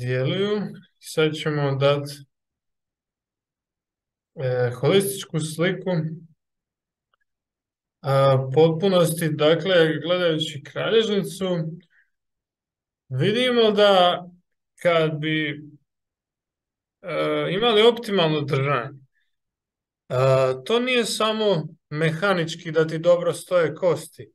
djeluju. Sad ćemo dati holističku sliku potpunosti. Dakle, gledajući kralježnicu, vidimo da kad bi imali optimalno držanje, to nije samo mehanički da ti dobro stoje kosti,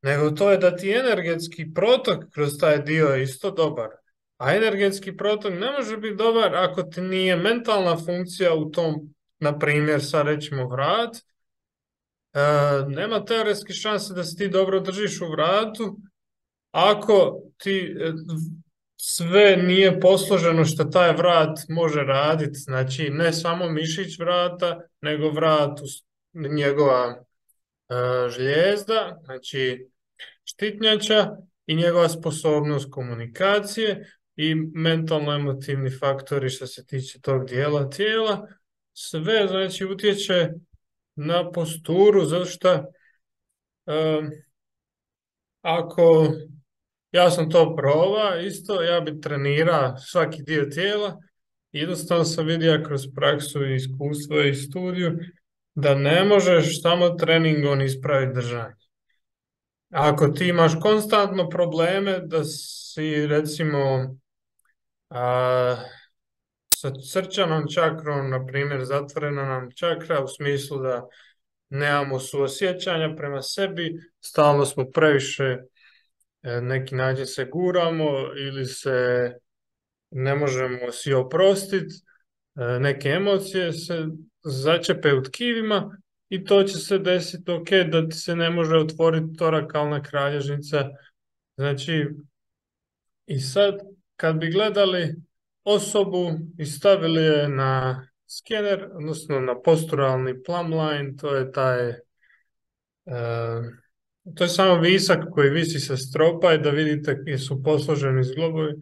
nego to je da ti energetski protok kroz taj dio je isto dobar. A energetski protok ne može biti dobar ako ti nije mentalna funkcija u tom, na primjer, sad rećemo vrat, nema teoretske šanse da se ti dobro držiš u vratu ako ti sve nije posloženo što taj vrat može raditi. Znači, ne samo mišić vrata, nego vrat, njegova žlijezda, znači štitnjača i njegova sposobnost komunikacije i mentalno-emotivni faktori što se tiče tog dijela tijela. Sve znači utječe na posturu, zato što ako ja sam to probao isto, ja bi trenirao svaki dio tijela. Jednostavno sam vidio kroz praksu i iskustvo i studiju da ne možeš samo treningom ispraviti držanje. Ako ti imaš konstantno probleme da si recimo sa srčanom čakrom, na primjer zatvorena nam čakra u smislu da nemamo suosjećanja prema sebi, stalno smo previše neki način se guramo ili se ne možemo si oprostiti, neke emocije se začepe u tkivima i to će se desiti da ti se ne može otvoriti torakalna kralježnica. Znači, i sad kad bi gledali osobu i stavili je na skener, odnosno na posturalni plumb line, to je taj to je samo visak koji visi sa stropa i da vidite gdje su posloženi zglobovi.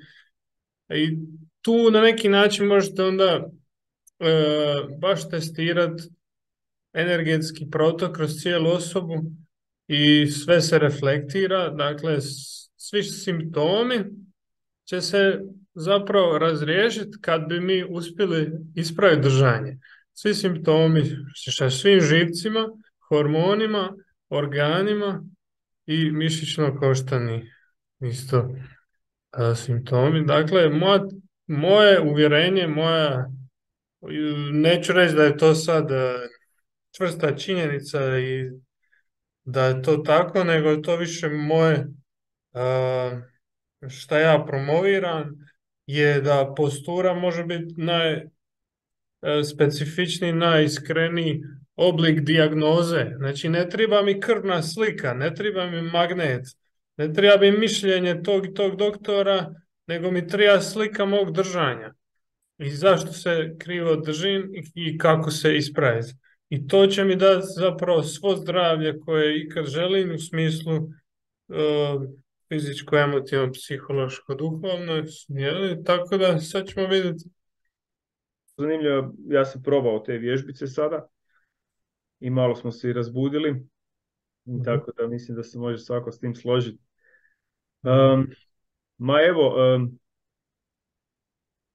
I tu na neki način možete onda baš testirati energetski protok kroz cijelu osobu i sve se reflektira. Dakle, svi simptomi će se zapravo razriješiti kad bi mi uspjeli ispraviti držanje. Svi simptomi sa svim živcima, hormonima, organima i mišićno-koštani isto simptomi. Dakle, moje uvjerenje, neću reći da je to sad čvrsta činjenica i da je to tako, nego je to više moje šta ja promoviram, je da postura može biti najspecifičniji, najiskreniji oblik dijagnoze. Znači, ne treba mi krvna slika, ne treba mi magnet, ne treba mi mišljenje tog i tog doktora, nego mi treba slika mog držanja. I zašto se krivo držim i kako se ispraviti. I to će mi dati zapravo svo zdravlje koje ikad želim u smislu fizičko, emotivno, psihološko, duhovno. Tako da sad ćemo vidjeti. Zanimljivo, ja sam probao te vježbice sada i malo smo se i razbudili. Tako da mislim da se može svako s tim složiti. Ma evo,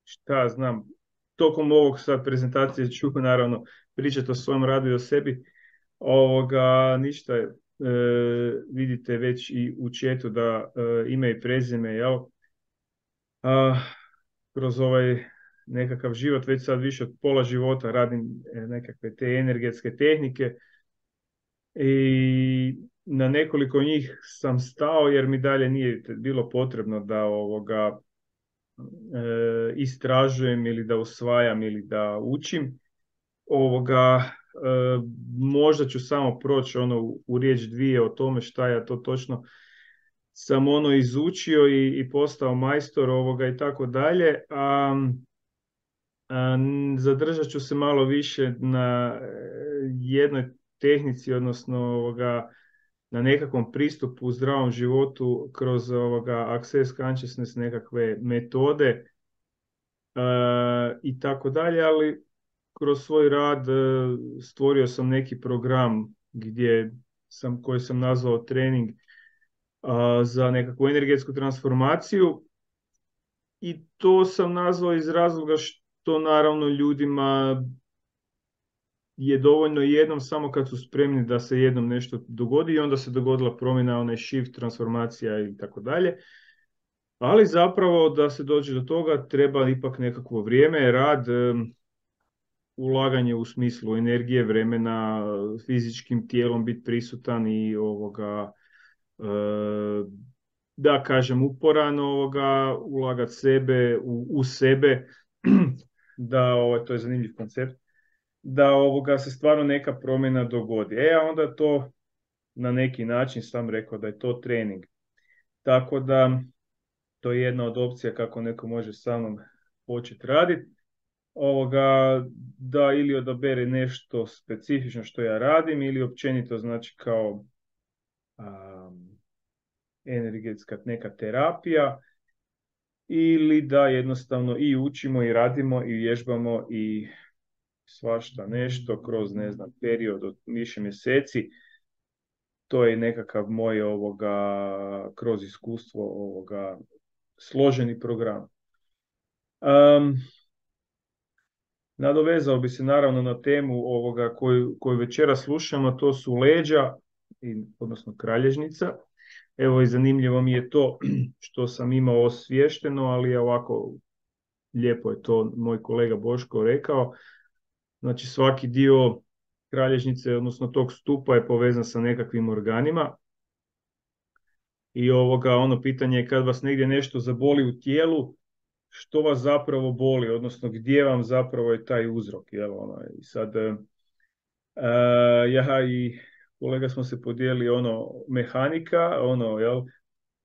šta znam, tokom ovog sad prezentacije ću naravno pričati o svom radu i o sebi. Ništa, vidite već i u chatu da ime i prezime, jel? Kroz ovaj nekakav život, već sad više od pola života radim nekakve te energetske tehnike i na nekoliko njih sam stao jer mi dalje nije bilo potrebno da istražujem ili da usvajam ili da učim. Možda ću samo proći u riječ dvije o tome šta ja to točno sam izučio i postao majstor i tako dalje. Zadržat ću se malo više na jednoj tehnici, odnosno na nekakvom pristupu u zdravom životu kroz Access Consciousness, nekakve metode i tako dalje, ali kroz svoj rad stvorio sam neki program koji sam nazvao trening za nekakvu energetsku transformaciju I to sam nazvao iz razloga što naravno ljudima je dovoljno jednom samo kad su spremni da se jednom nešto dogodi i onda se dogodila promjena, onaj shift, transformacija i tako dalje. Ali zapravo da se dođe do toga treba ipak nekakvo vrijeme, rad, ulaganje u smislu energije, vremena, fizičkim tijelom biti prisutan i da kažem uporan, ulagat sebe u sebe, da to je zanimljiv koncept, da se stvarno neka promjena dogodi. A onda to na neki način sam rekao da je to trening. Tako da to je jedna od opcija kako neko može sa mnom početi raditi. Da ili odabere nešto specifično što ja radim ili općenito znači kao energetska neka terapija, ili da jednostavno i učimo i radimo i vježbamo i svašta nešto kroz ne znam period od više mjeseci. To je nekakav moj kroz iskustvo složeni program. Nadovezao bi se naravno na temu koju večera slušamo, to su leđa, odnosno kralježnica. Evo i zanimljivo mi je to što sam imao osviješteno, ali je ovako lijepo je to moj kolega Boško rekao. Znači svaki dio kralježnice, odnosno tog stupa je povezan sa nekakvim organima. I ono pitanje je kad vas negdje nešto zaboli u tijelu, što vas zapravo boli, odnosno gdje vam zapravo je taj uzrok. I sad ja i kolega smo se podijelili mehanika,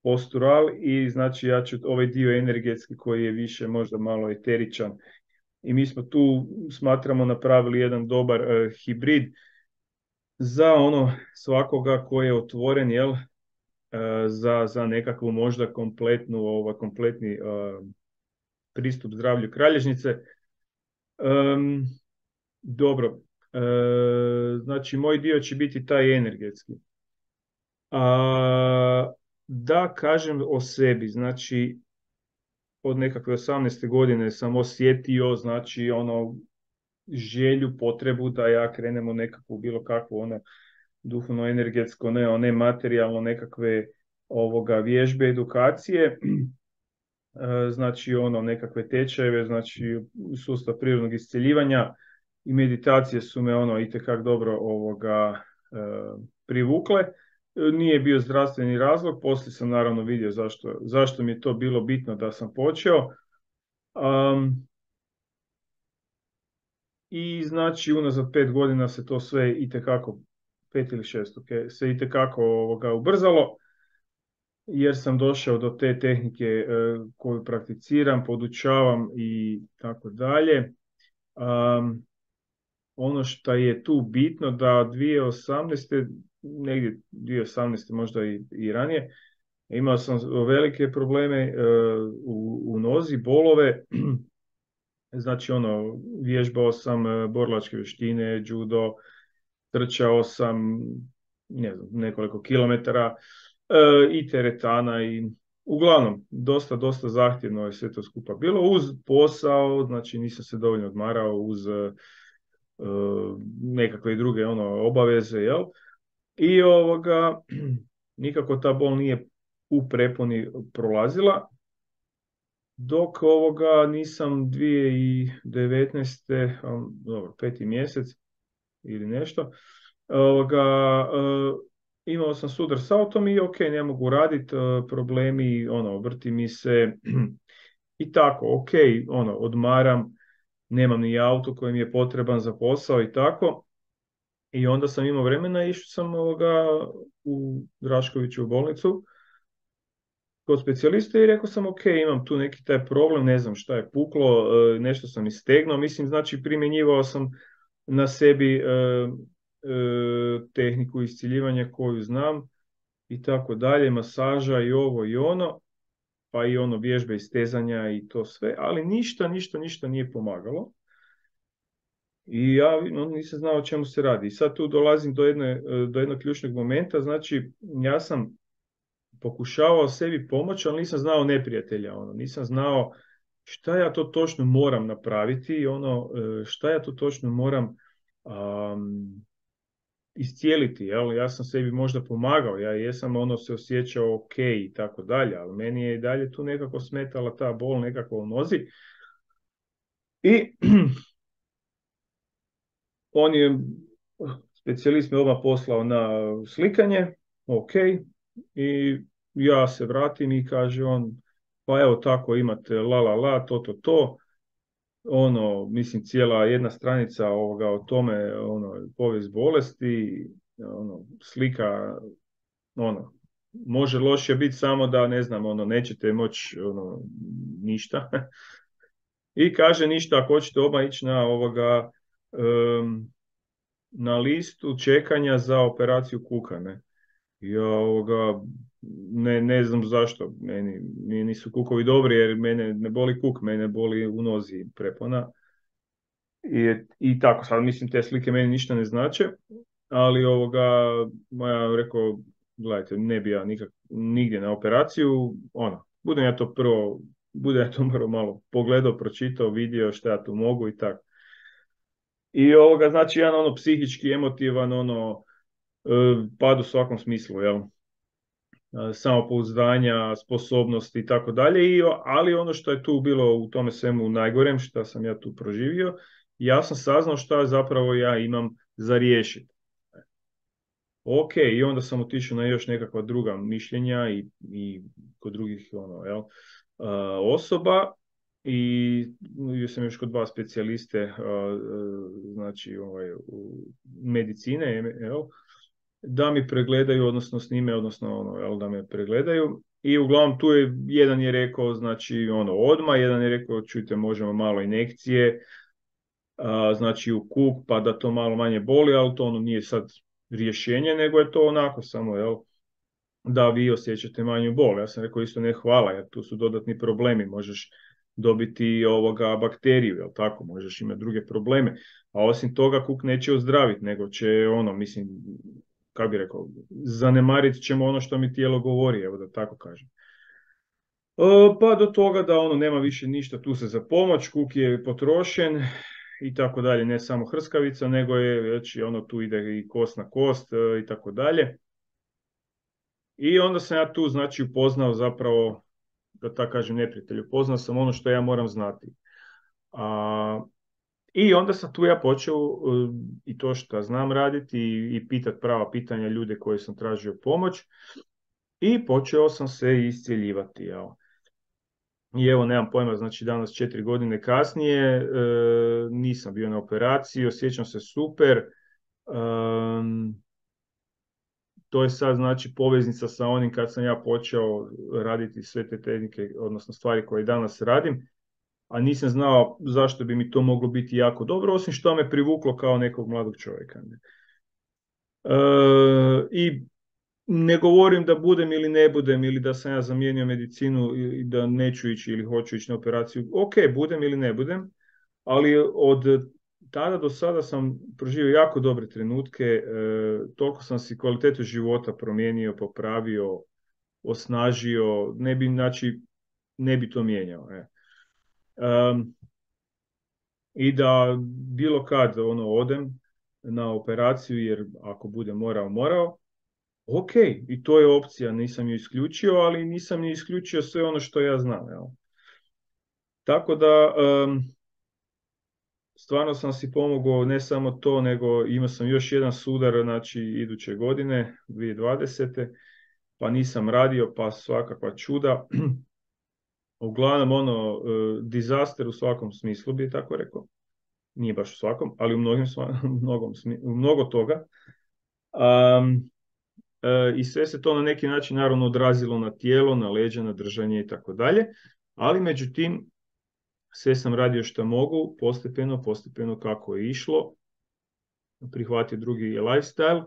postural, i znači ja ću ovaj dio energetski koji je više možda malo eteričan. I mi smo tu, smatramo, napravili jedan dobar hibrid za svakoga koji je otvoren, za nekakvu možda kompletni pristup zdravlju kralježnice. Dobro, znači moj dio će biti taj energetski. Da kažem o sebi, znači od nekakve 18. godine sam osjetio znači želju, potrebu da ja krenem u nekakvu bilo kakvu duhovno energetsko, ne materijalno nekakve vježbe, edukacije, znači nekakve tečajeve, znači sustav prirodnog iscjeljivanja i meditacije su me itekak dobro privukle. Nije bio zdravstveni razlog, poslije sam naravno vidio zašto mi je to bilo bitno da sam počeo. I znači unazad 5 godina se to sve itekako, 5 ili 6, okay, se itekako ubrzalo, jer sam došao do te tehnike koju prakticiram, podučavam i tako dalje. Ono što je tu bitno da 2018. negdje 2018. možda i ranije, imao sam velike probleme u nozi, bolove, znači vježbao sam borilačke vještine, judo, trčao sam nekoliko kilometara i teretana i uglavnom dosta zahtjevno je sve to skupa bilo uz posao, znači nisam se dovoljno odmarao uz nekakve druge obaveze, jel? I nikako ta bol nije u preponi prolazila, dok nisam 2019. Dobro, 5. mjesec ili nešto, imao sam sudar s autom i ne mogu raditi, problemi, vrti mi se i tako, odmaram, nemam ni auto koji mi je potreban za posao i tako. I onda sam imao vremena i išao sam u Draškoviću u bolnicu kod specijaliste i rekao sam imam tu neki taj problem, ne znam šta je puklo, nešto sam istegnuo, mislim, znači primjenjivao sam na sebi tehniku isciljivanja koju znam i tako dalje, masaža i ovo i ono, pa i vježbe istezanja i to sve, ali ništa nije pomagalo. I ja nisam znao o čemu se radi. I sad tu dolazim do jednog ključnog momenta, znači ja sam pokušavao sebi pomoći, ali nisam znao neprijatelja, nisam znao šta ja to točno moram napraviti i ono, šta ja to točno moram iscijeliti, jel? Ja sam sebi možda pomagao, ja jesam ono se osjećao ok i tako dalje, ali meni je i dalje tu nekako smetala ta bol nekako u nozi. I on je, specijalist me odmah poslao na slikanje, ok, i ja se vratim i kaže on, pa evo tako imate to, ono, mislim, cijela jedna stranica ovoga o tome, ono, povijest bolesti, ono, slika, ono, može loše biti samo da, ne znam, ono, nećete moći, ono, ništa. I kaže ništa, ako hoćete odmah ići na ovoga, na listu čekanja za operaciju kuka, ne. Ja ovoga, ne znam zašto, meni nisu kukovi dobri jer mene ne boli kuk, mene boli u nozi prepona. I tako, sad mislim te slike meni ništa ne znače, ali ovoga, ja rekao, gledajte, ne bi ja nigdje na operaciju, ono, budem ja to prvo malo pogledao, pročitao, vidio šta ja tu mogu i tako. I ovoga, znači, jedan ono psihički, emotivan, ono, pad u svakom smislu, jel? Samopouzdanja, sposobnosti i tako dalje, ali ono što je tu bilo u tome svemu najgorem, što sam ja tu proživio, ja sam saznao šta zapravo ja imam za riješiti. Ok, i onda sam otišao na još nekakva druga mišljenja i kod drugih ono, jel, osoba i bio sam još kod dva specijaliste znači u medicine, jel, da mi pregledaju, odnosno snime, odnosno ono, jel, da me pregledaju. I uglavnom tu je, jedan je rekao, znači ono odmah, jedan je rekao čujte možemo malo injekcije, znači u kuk pa da to malo manje boli, ali to ono nije sad rješenje, nego je to onako samo, jel, da vi osjećate manju bol. Ja sam rekao isto ne hvala, jer tu su dodatni problemi, možeš dobiti ovoga bakteriju, jel tako, možeš imati druge probleme, a osim toga kuk neće ozdraviti, nego će ono, mislim, kako bi rekao, zanemarit ćemo ono što mi tijelo govori, evo da tako kažem. Pa do toga da ono nema više ništa tu se za pomoć, kuk je potrošen i tako dalje, ne samo hrskavica, nego je već ono tu ide i kost na kost i tako dalje. I onda sam ja tu znači upoznao zapravo, da tako kažem neprijatelj, upoznao sam ono što ja moram znati. I onda sam tu ja počeo i to što znam raditi i pitati prava pitanja ljude koje sam tražio pomoć i počeo sam se iscjeljivati. Jel. I evo, nemam pojma, znači danas 4 godine kasnije, nisam bio na operaciji, osjećam se super. To je sad znači poveznica sa onim kad sam ja počeo raditi sve te tehnike, odnosno stvari koje danas radim, a nisam znao zašto bi mi to moglo biti jako dobro, osim što me privuklo kao nekog mladog čovjeka. I ne govorim da budem ili ne budem, ili da sam ja zamijenio medicinu i da neću ići ili hoću ići na operaciju. Ok, budem ili ne budem, ali od tada do sada sam proživio jako dobre trenutke, toliko sam si kvalitetu života promijenio, popravio, osnažio, ne bi to mijenjao. I da bilo kad odem na operaciju, jer ako budem morao, ok, i to je opcija, nisam ju isključio, ali nisam ni isključio sve ono što ja znam. Jel? Tako da, stvarno sam si pomogao, ne samo to, nego imao sam još jedan sudar, znači iduće godine, 2020. Pa nisam radio, pa svakakva čuda. Uglavnom, disaster u svakom smislu bi tako rekao. Nije baš u svakom, ali u mnogo toga. I sve se to na neki način naravno odrazilo na tijelo, na leđa, na držanje i tako dalje. Ali međutim, sve sam radio što mogu, postepeno kako je išlo. Prihvatio drugi lifestyle.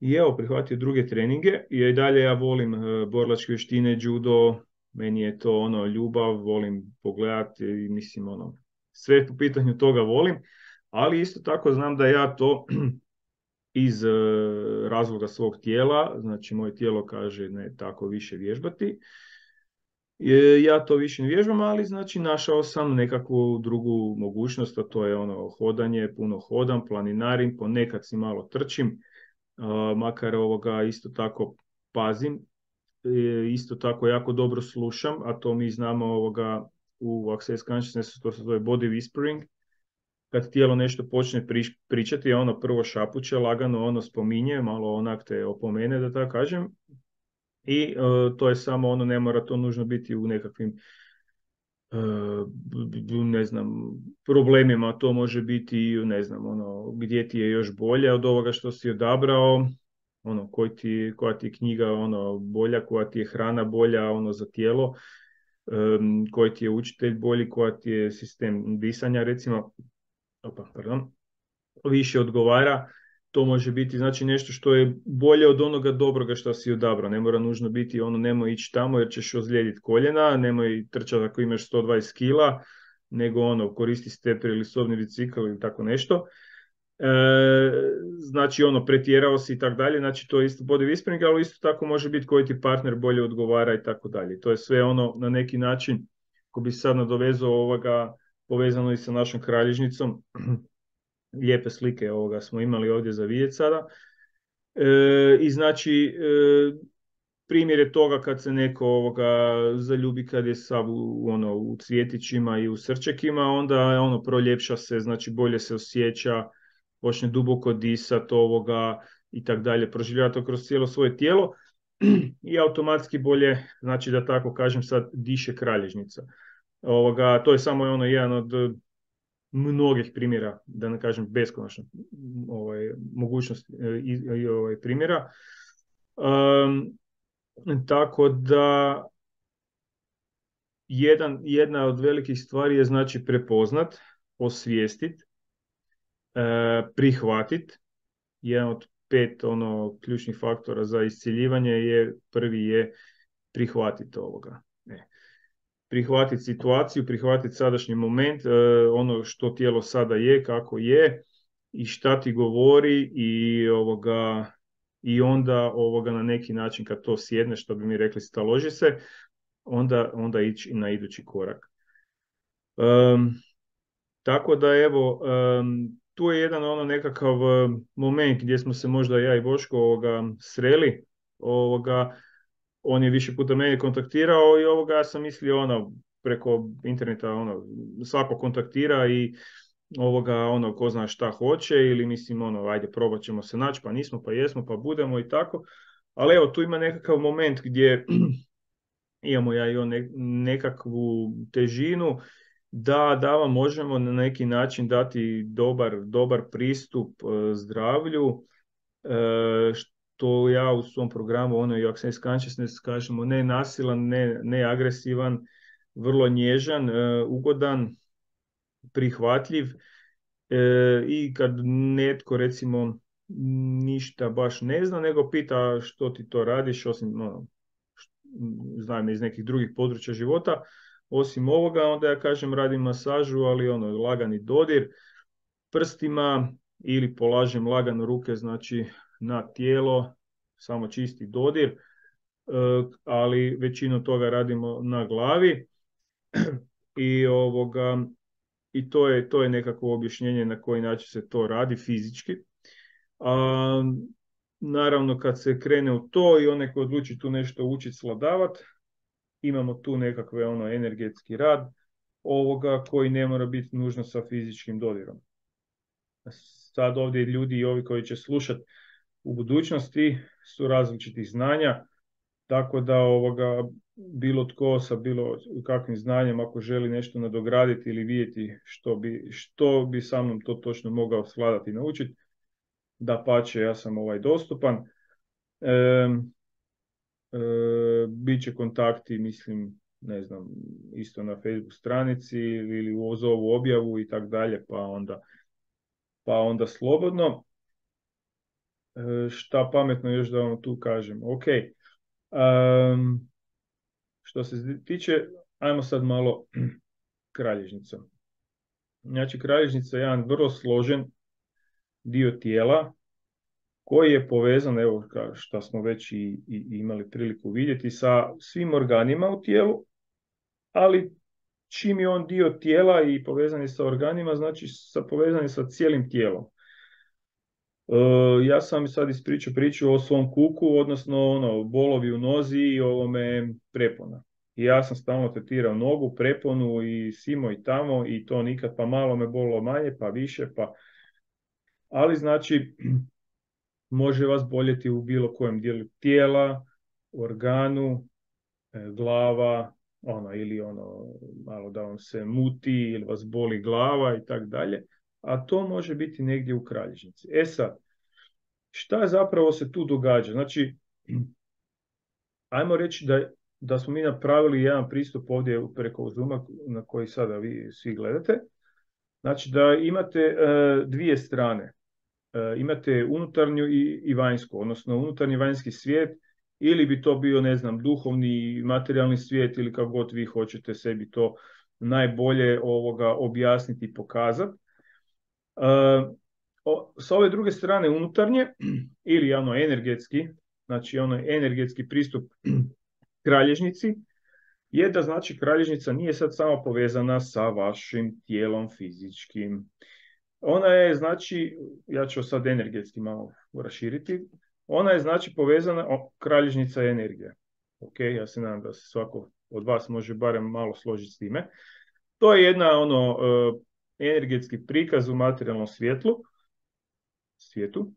I evo, prihvatio druge treninge. I dalje ja volim borilačke vještine, judo, meni je to ljubav, volim pogledati i mislim sve po pitanju toga volim. Ali isto tako znam da ja to iz razloga svog tijela, znači moje tijelo kaže ne tako više vježbati. Ja to više ne vježbam, ali znači našao sam nekakvu drugu mogućnost, a to je ono hodanje, puno hodam, planinarim, ponekad si malo trčim, makar isto tako pazim, isto tako jako dobro slušam, a to mi znamo u Access Consciousness, to se zove body whispering, kad tijelo nešto počne pričati, ono prvo šapuće, lagano ono spominje, malo onak te opomene, da tako kažem, i to je samo ono, ne mora to nužno biti u nekakvim ne znam, problemima, to može biti, ne znam, ono, gdje ti je još bolje od ovoga što si odabrao, ono, koja ti je knjiga ono, bolja, koja ti je hrana bolja ono, za tijelo, koji ti je učitelj bolji, koja ti je sistem disanja, recimo, više odgovara. To može biti znači nešto što je bolje od onoga dobroga što si odabrao. Ne mora nužno biti ono, nemoj ići tamo jer ćeš ozlijediti koljena, nemoj trčati ako imaš 120 kila, nego ono, koristi steper ili sobni bicikl ili tako nešto. Znači ono, pretjerao si i tako dalje, znači to je isto body whispering, ali isto tako može biti koji ti partner bolje odgovara i tako dalje. To je sve ono na neki način, ko bi sad nadovezao povezano i sa našom kralježnicom, lijepe slike smo imali ovdje za vidjeti sada. I znači primjer je toga kad se neko zaljubi, kad je sav u cvjetićima i u srčekima, onda proljepša se, znači bolje se osjeća, počne duboko disat i tak dalje, proživljava to kroz cijelo svoje tijelo i automatski bolje, znači da tako kažem sad, diše kralježnica. To je samo jedan od mnogih primjera, da ne kažem beskonačno mogućnost i primjera. Tako da jedna od velikih stvari je znači prepoznat, osvijestit, prihvatit. Jedan od 5 ključnih faktora za iscjeljivanje prvi je prihvatiti ovoga. Prihvatiti situaciju, prihvatiti sadašnji moment, ono što tijelo sada je, kako je i šta ti govori i onda na neki način kad to sjedne, što bi mi rekli staloži se, onda ići na idući korak. Tako da evo, tu je jedan nekakav moment gdje smo se možda ja i Boško sreli, on je više puta mene kontaktirao i ja sam mislio preko interneta svako kontaktira i ko zna šta hoće ili mislim ajde probat ćemo se naći, pa nismo, pa jesmo, pa budemo i tako. Ali evo tu ima nekakav moment gdje imamo ja i on nekakvu težinu da vam možemo na neki način dati dobar pristup zdravlju, što ja u svom programu i Access Consciousness kažemo ne nasilan, ne agresivan, vrlo nježan, ugodan, prihvatljiv, i kad netko recimo ništa baš ne zna, nego pita što ti to radiš, osim znam iz nekih drugih područja života, osim ovoga, onda ja kažem radim masažu, ali lagani dodir prstima ili polažem lagano ruke, znači na tijelo, samo čisti dodir, ali većinu toga radimo na glavi i to je nekako objašnjenje na koji način se to radi fizički. Naravno kad se krene u to i onaj ko odluči tu nešto učiti sladavati, imamo tu nekakve energetski rad koji ne mora biti nužno sa fizičkim dodirom. Sad ovdje ljudi i ovi koji će slušati u budućnosti su različitih znanja, tako da bilo tko sa bilo kakvim znanjem ako želi nešto nadograditi ili vidjeti što bi sa mnom to točno mogao svladati i naučiti, dapače ja sam dostupan. Biće kontakti, mislim, ne znam, isto na Facebook stranici ili uz ovu objavu i tak dalje, pa onda slobodno. Šta pametno još da vam tu kažem? Ok. Što se tiče, ajmo sad malo kralježnica. Znači, kralježnica je jedan vrlo složen dio tijela koji je povezan, evo što smo već i imali priliku vidjeti, sa svim organima u tijelu, ali čim je on dio tijela i povezan je sa organima, znači povezan je sa cijelim tijelom. Ja sam sad ispričao priču o svom kuku, odnosno bolovi u nozi i ovome prepona. I ja sam stalno tretirao nogu, preponu i simo i tamo i to nikad, pa malo me bolilo manje, pa više, ali znači može vas boljeti u bilo kojem dijelu tijela, organu, glava, ili malo da vam se muti ili vas boli glava i tak dalje, a to može biti negdje u kralježnici. Sad, šta zapravo se tu događa? Znači, ajmo reći da smo mi napravili jedan pristup ovdje preko Zooma na koji sada vi svi gledate. Znači da imate dvije strane. Imate unutarnju i vanjsku, odnosno unutarnji vanjski svijet, ili bi to bio, ne znam, duhovni, materijalni svijet, ili kako god vi hoćete sebi to najbolje objasniti i pokazati. Sa ove druge strane unutarnje, ili energetski, znači energetski pristup kralježnici, je da znači kralježnica nije sad samo povezana sa vašim tijelom fizičkim. Ona je, znači, ja ću sad energetski malo raširiti, ona je znači povezana, kralježnica je energija. Ok, ja se nadam da se svako od vas može barem malo složiti s time. To je jedna energetski prikaz u materijalnom svijetu.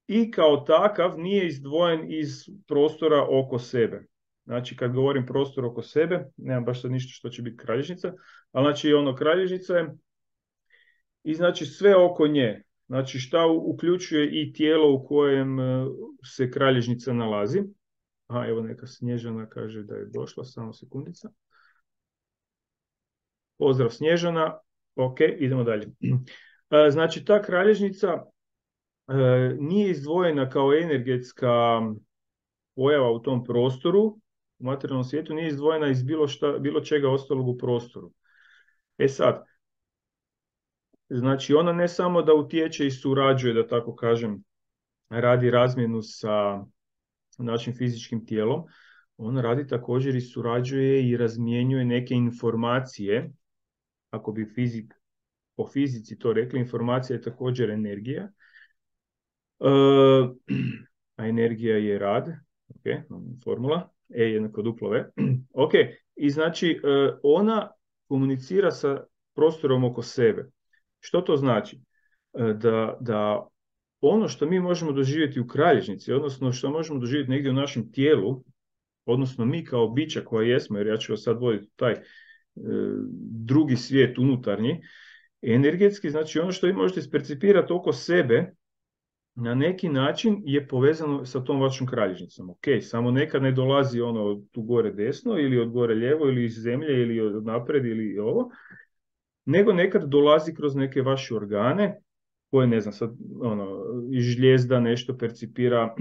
I kao takav nije izdvojen iz prostora oko sebe. Znači, kad govorim prostor oko sebe, nemam baš sad ništa što će biti kralježnica, ali znači kralježnica je i znači sve oko nje. Znači, šta uključuje i tijelo u kojem se kralježnica nalazi. Evo neka Snježana kaže da je došla, samo sekundica. Pozdrav Snježana. Ok, idemo dalje. Znači, ta kralježnica nije izdvojena kao energetska pojava u tom prostoru, u materijalnom svijetu, nije izdvojena iz bilo čega ostalog u prostoru. Sad, znači ona ne samo da utječe i surađuje, da tako kažem, radi razmjenu sa našim fizičkim tijelom, ona radi također i surađuje i razmjenjuje neke informacije, ako bi po fizici to rekli, informacija je također energija, a energija je rad, formula, E=W, i znači ona komunicira sa prostorom oko sebe. Što to znači? Da ono što mi možemo doživjeti u kralježnici, odnosno što možemo doživjeti negdje u našem tijelu, odnosno mi kao bića koja jesmo, jer ja ću vas sad voditi taj drugi svijet unutarnji, energetski, znači ono što vi možete ispercipirati oko sebe, na neki način je povezano sa tom vašom kralježnicom. Ok, samo nekad ne dolazi tu gore desno, ili od gore lijevo, ili iz zemlje, ili od napred, ili ovo, nego nekad dolazi kroz neke vaše organe, koje, ne znam, sad, iz žlijezda nešto percipira,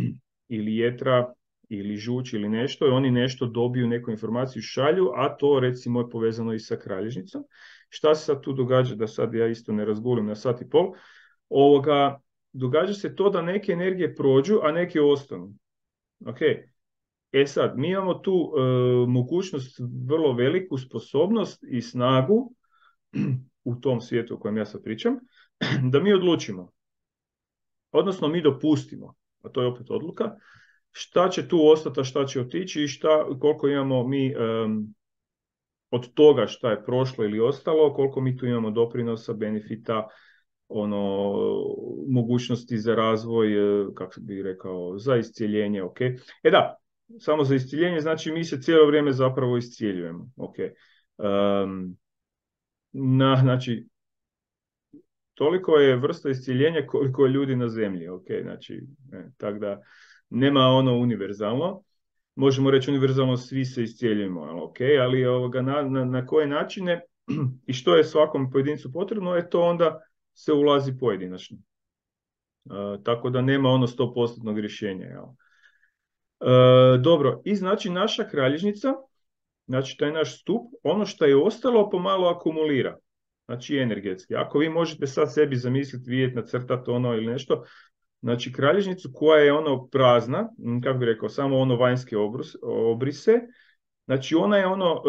ili jetra, ili žuč, ili nešto, i oni nešto dobiju, neku informaciju šalju, a to, recimo, je povezano i sa kralježnicom. Šta se sad tu događa, da sad ja isto ne razgulim na sat i pol, događa se to da neke energije prođu, a neke ostanu. Ok. Sad, mi imamo tu mogućnost, vrlo veliku sposobnost i snagu u tom svijetu o kojem ja sad pričam, da mi odlučimo. Odnosno, mi dopustimo, a to je opet odluka, šta će tu ostati, a šta će otići i koliko imamo mi od toga šta je prošlo ili ostalo, koliko mi tu imamo doprinosa, benefita, mogućnosti za razvoj, kako bih rekao, za iscijeljenje, ok. Da, samo za iscijeljenje, znači mi se cijelo vrijeme zapravo iscijeljujemo, ok. Znači, toliko je vrsta iscijeljenja koliko je ljudi na zemlji, ok, znači, tako da nema univerzalno. Možemo reći univerzalno svi se iscijeljujemo, ok, ali na koje načine i što je svakom pojedincu potrebno, je to onda se ulazi pojedinačno. Tako da nema 100% rješenja. Dobro, i znači naša kralježnica, znači taj naš stup, ono što je ostalo pomalo akumulira, znači energetski. Ako vi možete sad sebi zamisliti, vidjeti, nacrtati ili nešto, znači kralježnicu koja je prazna, kako bi rekao, samo vanjske obrise, Znači ona je ono,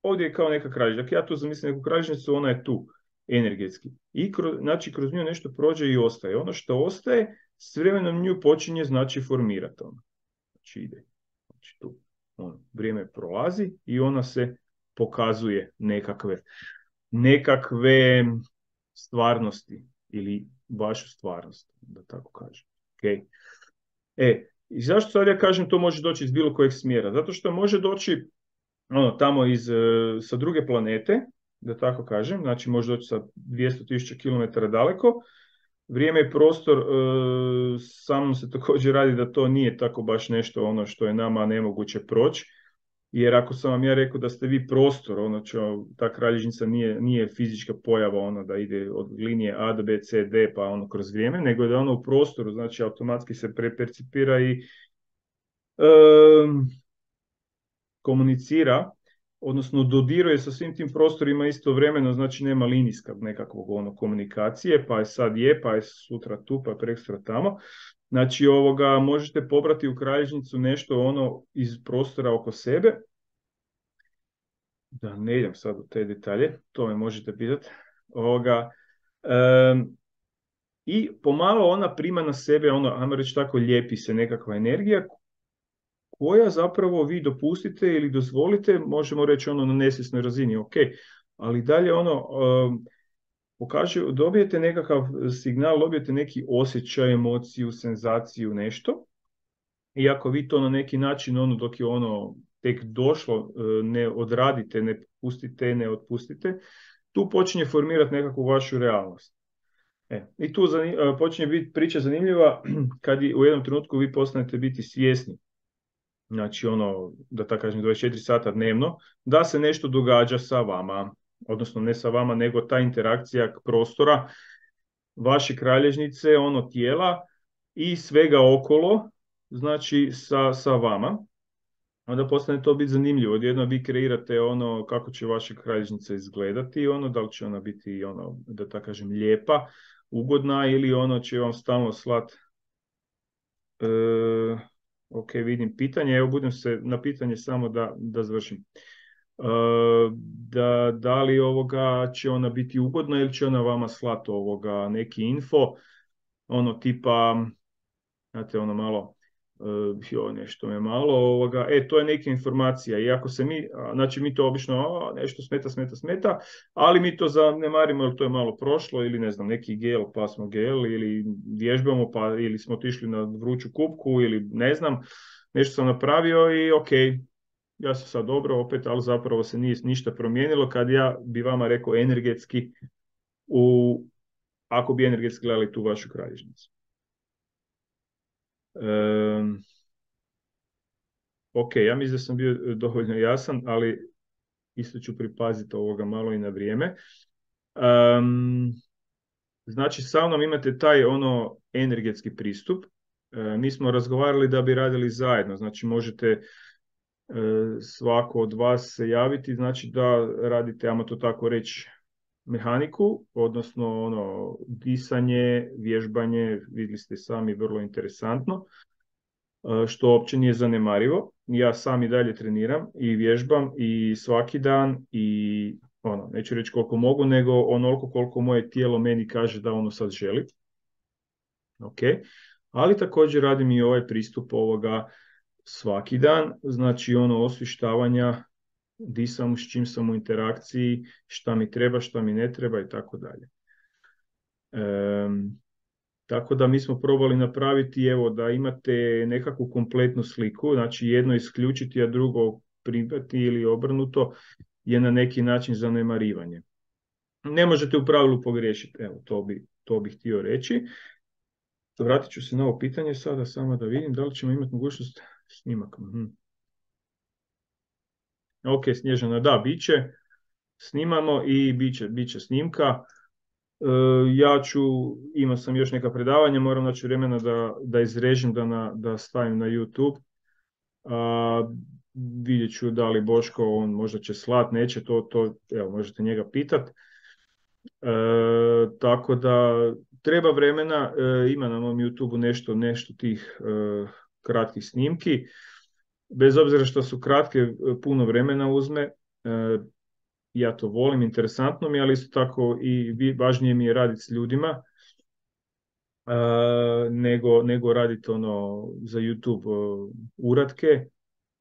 ovdje je kao neka kralježnica. Dakle, ja tu zamislim neku kralježnicu, ona je tu, energetski. I znači kroz nju nešto prođe i ostaje. Ono što ostaje, s vremenom nju počinje znači formirati ono. Znači ide. Znači tu. Ono, vrijeme prolazi i ona se pokazuje nekakve stvarnosti ili vašu stvarnost, da tako kažem. Okay. I zašto sad ja kažem to može doći iz bilo kojeg smjera? Zato što može doći ono, tamo sa druge planete, da tako kažem, znači može doći sa 200.000 km daleko. Vrijeme i prostor, samo se također radi da to nije tako baš nešto ono što je nama nemoguće proći. Jer ako sam vam ja rekao da ste vi prostor, ono ta kralježnica nije fizička pojava ono da ide od linije A do B, C, D pa ono kroz vrijeme, nego da je ono u prostoru, znači automatski se prepercipira i komunicira, odnosno dodiruje sa svim tim prostorima istovremeno, znači nema linijskog nekakvog ono komunikacije, pa je sad pa je sutra tu, pa je prekstra tamo. Znači možete pobrati u kralježnicu nešto ono iz prostora oko sebe. Da ne idem sad u te detalje, to me možete pitati. I pomalo ona prima na sebe, ono, ajmo reći tako, lijepi se nekakva energija koja zapravo vi dopustite ili dozvolite, možemo reći ono na nesvjesnoj razini, ok, ali dalje ono, dobijete nekakav signal, dobijete neki osjećaj, emociju, senzaciju, nešto, i ako vi to na neki način, ono, dok je ono tek došlo, ne odradite, ne pustite, ne otpustite, tu počinje formirati nekakvu vašu realnost. I tu počinje biti priča zanimljiva kad u jednom trenutku vi postanete biti svjesni, znači ono, da tako kažem, 24 sata dnevno, da se nešto događa sa vama, odnosno ne sa vama, nego ta interakcija prostora, vaše kralježnice, ono tijela i svega okolo, znači sa vama. Onda postane to biti zanimljivo. Odjedno vi kreirate ono kako će vaša kralježnica izgledati, ono da li će ona biti ono, da tako kažem, lijepa, ugodna ili ono će vam stalno slat. Ok, vidim pitanje, evo budem se na pitanje samo da završim. Da li će ona biti ugodna ili će ona vama slati neki info, ono tipa, znate, ono malo, nešto me malo, to je neka informacija, i ako se znači mi to obično, nešto smeta, ali mi to zanemarimo jer to je malo prošlo, ili ne znam, neki gel, pa smo gel, ili vježbamo, pa ili smo otišli na vruću kupku, ili ne znam, nešto sam napravio i ok, ja sam sad dobro opet, ali zapravo se nije ništa promijenilo kad ja bi vama rekao energetski, ako bi energetski gledali tu vašu kralježnicu. Ok, ja mislim da sam bio dovoljno jasan, ali isto ću pripaziti ovoga malo i na vrijeme. Znači, sa mnom imate taj ono energetski pristup. Mi smo razgovarali da bi radili zajedno, znači možete svako od vas se javiti, znači da radite, ajmo to tako reći, mehaniku, odnosno ono disanje, vježbanje, vidjeli ste sami, vrlo interesantno, što uopće nije zanemarivo. Ja sam i dalje treniram i vježbam i svaki dan i ono, neću reći koliko mogu, nego onoliko koliko moje tijelo meni kaže da ono sad želi. Ok, ali također radim i ovaj pristup svaki dan, znači ono osvještavanja di sam, s čim sam u interakciji, šta mi treba, šta mi ne treba i tako dalje. Tako da mi smo probali napraviti, evo, da imate nekakvu kompletnu sliku, znači jedno isključiti, a drugo primati ili obrnuto je na neki način zanemarivanje. Ne možete u pravilu pogriješiti, evo, to bi htio reći. Vratit ću se na ovo pitanje sada, samo da vidim da li ćemo imati mogućnost snimak. Ok, Snježana, da, bit će. Snimamo i bit će snimka. Imao sam još neka predavanja, moram naći vremena da izrežem, da stavim na YouTube. Vidjet ću da li Boško, on možda će slat, neće, to evo, možete njega pitat. Tako da treba vremena, ima na mom YouTube nešto tih kratkih snimki. bez obzira što su kratke, puno vremena uzme, ja to volim, interesantno mi je, ali isto tako i važnije mi je raditi s ljudima, nego raditi ono za YouTube uratke.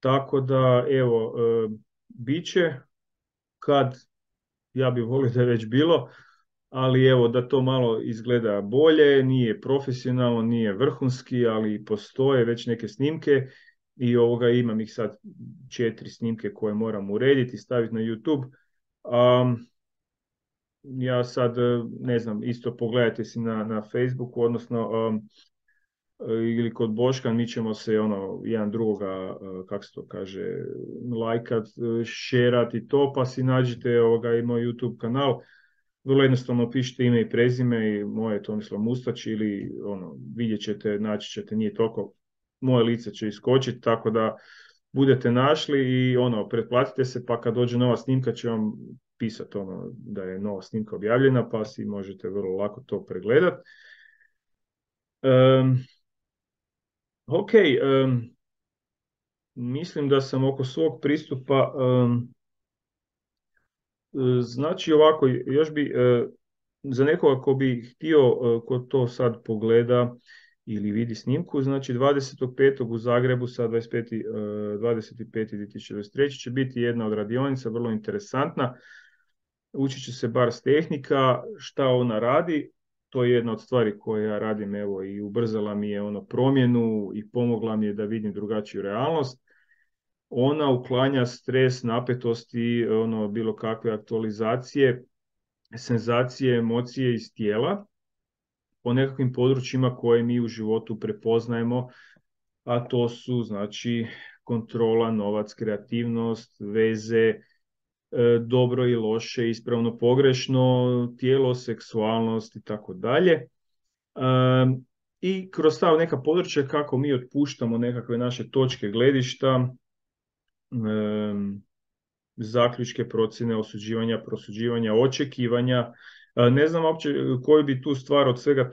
Tako da, evo, bit će kad, ja bih volio da je već bilo, ali evo da to malo izgleda bolje, nije profesionalno, nije vrhunski, ali postoje već neke snimke i imam ih sad 4 snimke koje moram urediti i staviti na YouTube. Ja sad, ne znam, isto pogledajte si na Facebooku, odnosno ili kod Boška, mi ćemo se jedan drugoga, kako se to kaže, lajkat, šerat i to, pa si nađite i moj YouTube kanal. Vrlo jednostavno pišite ime i prezime i moje Tomislav Mustač ili vidjet ćete, naći ćete, nije toliko, moje lice će iskočiti, tako da budete našli i pretplatite se, pa kad dođe nova snimka će vam pisati da je nova snimka objavljena, pa si možete vrlo lako to pregledati. Ok, mislim da sam oko svog pristupa, znači ovako, još bi za nekoga ko bi htio, ko to sad pogleda ili vidi snimku, znači 25. u Zagrebu sa 25.2023. će biti jedna od radionica, vrlo interesantna. Učit će se bars tehnika, šta ona radi, to je jedna od stvari koje ja radim, evo, i ubrzala mi je promjenu i pomogla mi je da vidim drugačiju realnost. Ona uklanja stres, napetosti, bilo kakve aktualizacije, senzacije, emocije iz tijela o nekakvim područjima koje mi u životu prepoznajemo, a to su, znači, kontrola, novac, kreativnost, veze, dobro i loše, ispravno, pogrešno, tijelo, seksualnost i tako dalje. I kroz ta neka područja kako mi otpuštamo nekakve naše točke gledišta, zaključke, procjene, osuđivanja, prosuđivanja, očekivanja. Ne znam uopće koju bi tu stvar od svega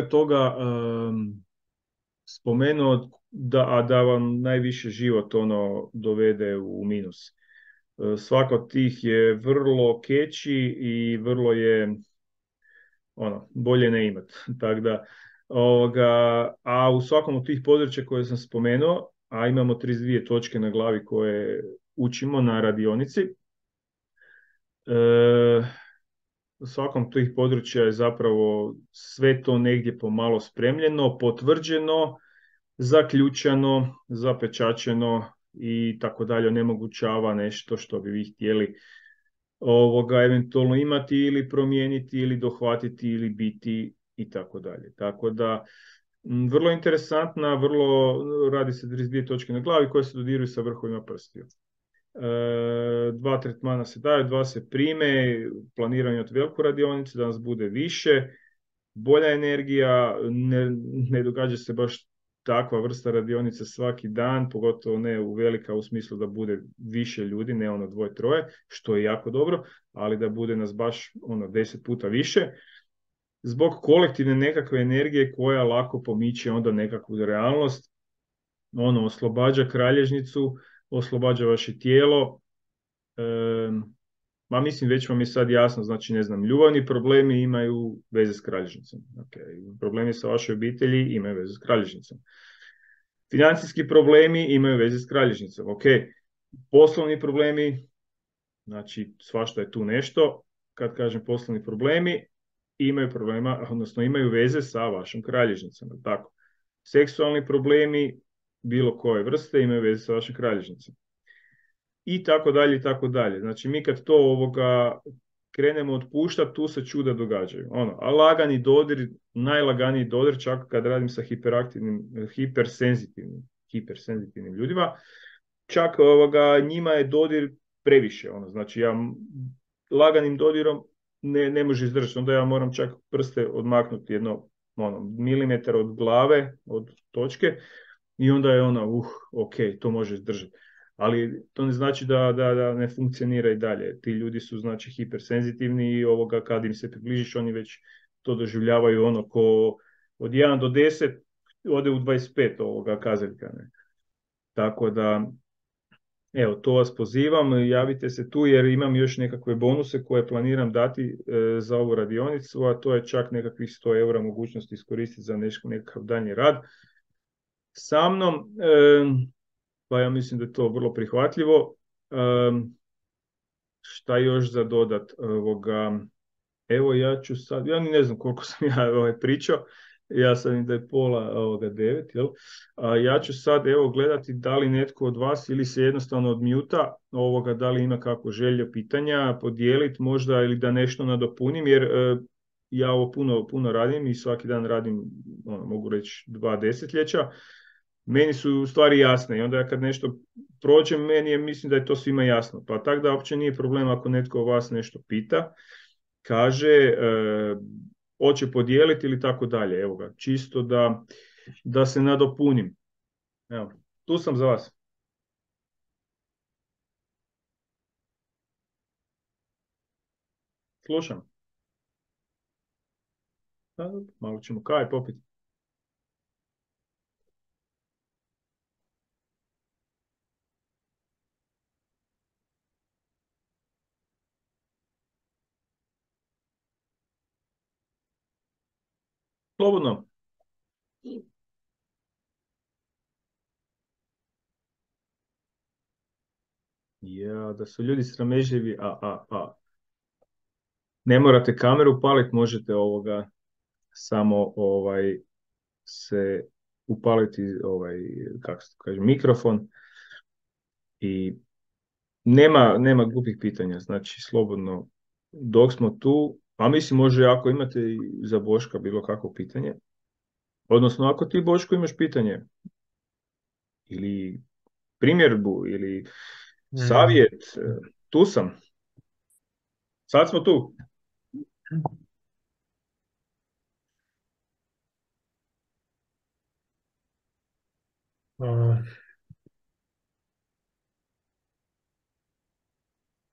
toga spomenuo da vam najviše život dovede u minus. Svaka od tih je vrlo catchy i vrlo je bolje ne imat. Tako da, a u svakom od tih područja koje sam spomenuo, a imamo 32 točke na glavi koje učimo na radionici, u svakom tih područja je zapravo sve to negdje pomalo spremljeno, potvrđeno, zaključano, zapečačeno i tako dalje, onemogućava nešto što bi vi htjeli eventualno imati ili promijeniti ili dohvatiti ili biti i tako dalje. Tako da, vrlo interesantna, radi se 32 točke na glavi koje se dodiruju sa vrhovima prstiju. 2 tretmana se daju, 2 se prime, planiranje od veliku radionicu, da nas bude više, bolja energija, ne događa se baš takva vrsta radionice svaki dan, pogotovo ne u velika, u smislu da bude više ljudi, ne 2-3, što je jako dobro, ali da bude nas baš 10 puta više, zbog kolektivne nekakve energije koja lako pomiče onda nekakvu realnost, oslobađa kralježnicu, oslobađa vaše tijelo. Mislim, već vam je sad jasno, znači, ne znam, ljubavni problemi imaju veze s kralježnicom. Okay. Problemi sa vašoj obitelji imaju veze s kralježnicom. Financijski problemi imaju veze s kralježnicom. Okay. Poslovni problemi, znači, svašta je tu nešto. Kad kažem poslovni problemi, imaju veze sa vašom kralježnicom. Tako. Seksualni problemi, bilo koje vrste, imaju veze sa vašom kralježnicom. I tako dalje, i tako dalje. Znači, mi kad to krenemo otpuštati, tu se čuda događaju. A lagani dodir, najlaganiji dodir, čak kad radim sa hipersenzitivnim ljudima, čak njima je dodir previše. Znači, ja laganim dodirom ne može izdržati. Onda ja moram čak prste odmaknuti milimetar od glave, od točke, i onda je ok, to može izdržati. Ali to ne znači da ne funkcionira i dalje. Ti ljudi su, znači, hipersenzitivni i kad im se približiš, oni već to doživljavaju ko od 1 do 10, ode u 25 ovoga kazaljka. Ne? Tako da, evo, to vas pozivam, javite se tu jer imam još nekakve bonuse koje planiram dati za ovu radionicu, a to je čak nekakvih 100 eura mogućnosti iskoristiti za nekakav danji rad sa mnom, pa ja mislim da je to vrlo prihvatljivo. Šta još za dodat? Evo ja ću sad, ja ne znam koliko sam ja pričao, ja sam da je pola 9, jel? Ja ću sad evo gledati da li netko od vas ili se jednostavno odmjuta da li ima kako želje, pitanja, podijeliti možda ili da nešto nadopunim, jer ja ovo puno radim i svaki dan radim, mogu reći 2 desetljeća. Meni su stvari jasne i onda kad nešto prođe, mislim da je to svima jasno. Pa tako da uopće nije problem ako netko od vas nešto pita, kaže, hoće podijeliti ili tako dalje. Evo ga, čisto da se nadopunim. Evo, tu sam za vas. Slušam. Malo ćemo kaj popiti. Slobodno. Ja, da su ljudi sramežljivi, ne morate kameru paliti, možete samo se upaliti kako se kaže, mikrofon i nema glupih pitanja, znači slobodno dok smo tu, a mislim može ako imate i za Boška bilo kakvo pitanje, odnosno ako ti Boško imaš pitanje ili primjerbu ili savjet, tu sam. Sad smo tu.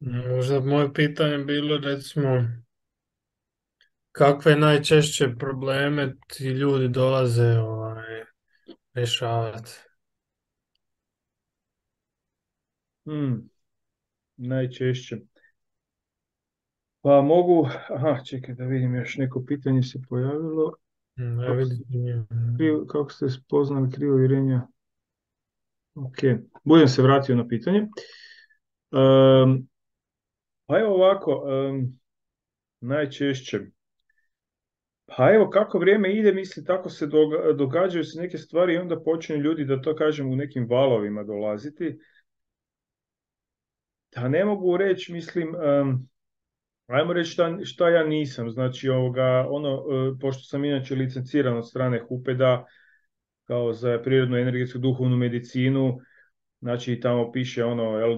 Možda moje pitanje bilo recimo kakve najčešće probleme ti ljudi dolaze rješavati? Najčešće. Pa mogu, čekaj da vidim, još neko pitanje se pojavilo. Kako ste spoznali krivo uvjerenja? Ok, budem se vratio na pitanje. Pa evo ovako, najčešće. Pa evo kako vrijeme ide, mislim, tako se događaju se neke stvari i onda počinju ljudi, da to kažem, u nekim valovima dolaziti. Da ne mogu reći, mislim, ajmo reći šta ja nisam. Znači, pošto sam inače licenciran od strane HUPED-a kao za prirodnu, energetsku, duhovnu medicinu, znači tamo piše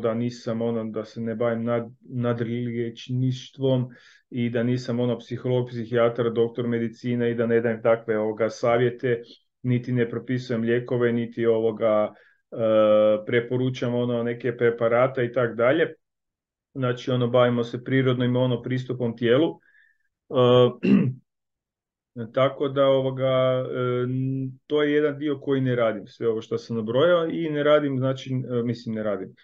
da nisam da se ne bavim nadriliječništvom i da nisam psiholog, psihijatar, doktor medicine i da ne dajem takve savjete, niti ne propisujem lijekove, niti preporučam neke preparata i tak dalje. Znači bavimo se prirodnim pristupom tijelu. Tako da to je jedan dio koji ne radim, sve ovo što sam nabrojao, i ne radim, znači, ne radim.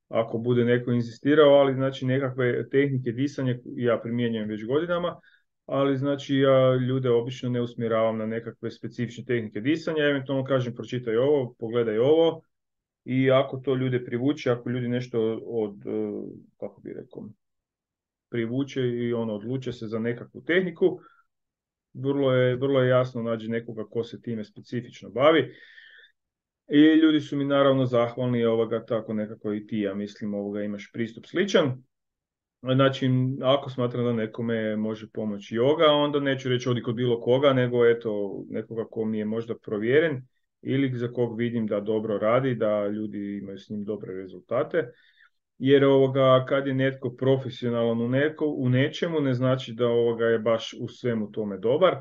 Ako bude neko inzistirao, ali znači nekakve tehnike disanja ja primjenjujem već godinama, ali znači ja ljude obično ne usmjeravam na nekakve specifične tehnike disanja, eventualno kažem pročitaj ovo, pogledaj ovo, i ako to ljude privuče, ako ljudi nešto kako bi rekao, privuče i odluče se za nekakvu tehniku, vrlo je jasno nađi nekoga ko se time specifično bavi. I ljudi su mi naravno zahvalni, tako nekako i ti, ja mislim, imaš pristup sličan. Znači, ako smatram da nekome može pomoći yoga, onda neću reći odi kod bilo koga, nego nekoga ko mi je možda provjeren ili za kog vidim da dobro radi, da ljudi imaju s njim dobre rezultate. Jer kad je netko profesionalan u nečemu, ne znači da je baš u svemu tome dobar.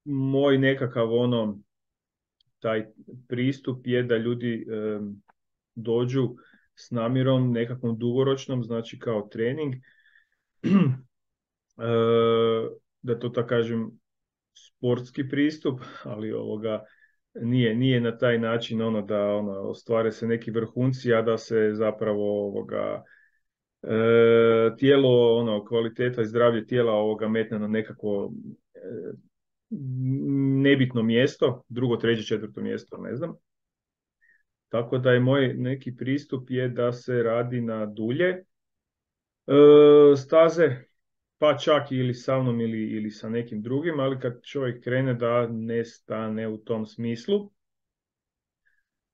Moj nekakav taj pristup je da ljudi dođu s namjerom nekakvom dugoročnom, znači kao trening, da to tako kažem, sportski pristup, ali nije na taj način da ostvare se neki vrhunci, a da se zapravo tijelo, kvaliteta i zdravlje tijela metne na nekako nebitno mjesto, drugo, treće, četvrto mjesto, ne znam. Tako da je moj neki pristup je da se radi na dulje staze, pa čak ili sa mnom ili sa nekim drugim, ali kad čovjek krene da ne stane u tom smislu.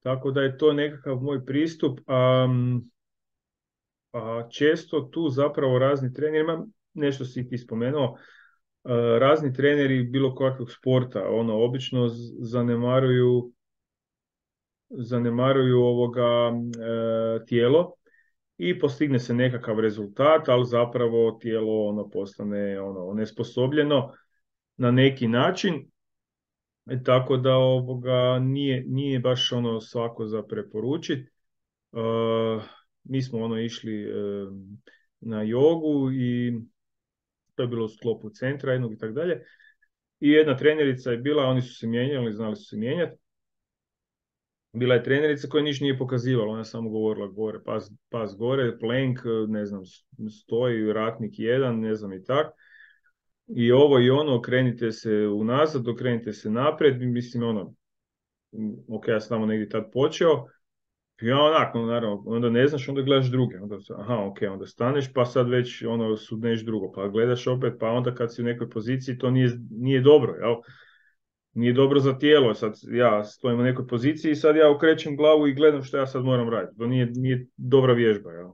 Tako da je to nekakav moj pristup. A često tu zapravo razni treneri, nešto si ti spomenuo, razni treneri bilo kakvog sporta, obično zanemaruju tijelo i postigne se nekakav rezultat, ali zapravo tijelo postane onesposobljeno na neki način. Tako da nije baš svako za preporučiti. Mi smo išli na jogu i to je bilo u sklopu centra jednog i tako dalje. I jedna trenerica je bila, oni su se mijenjali, znali su se mijenjati. Bila je trenerica koja ništa nije pokazivala, ona je samo govorila gore, pas gore, plank, ne znam, stoji, ratnik jedan, ne znam i tak. I ovo i ono, okrenite se unazad, okrenite se naprijed, mislim ok, ja sam tamo negdje tad počeo, ja naravno, onda ne znaš, onda gledaš druge, onda staneš, pa sad već sudneš drugo, pa gledaš opet, pa onda kad si u nekoj poziciji, to nije dobro, jel? Nije dobro za tijelo, sad ja stojim u nekoj poziciji i sad ja okrećem glavu i gledam što ja sad moram raditi, to nije dobra vježba, jel?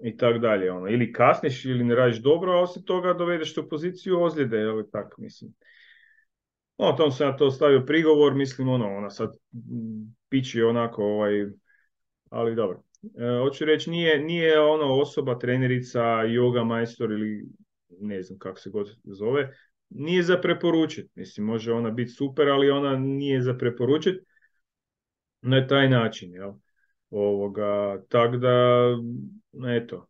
I tak dalje, ili kasniš ili ne radiš dobro, a osim toga dovedeš te u poziciju ozljede, jel, tako, mislim. Tom sam ja to stavio prigovor, mislim, ona sad pići onako, ali dobro. Hoću reći, nije osoba, trenerica, yoga majstor ili ne znam kako se god zove, nije za preporučiti. Mislim, može ona biti super, ali ona nije za preporučiti na taj način, jel? Tako da, eto,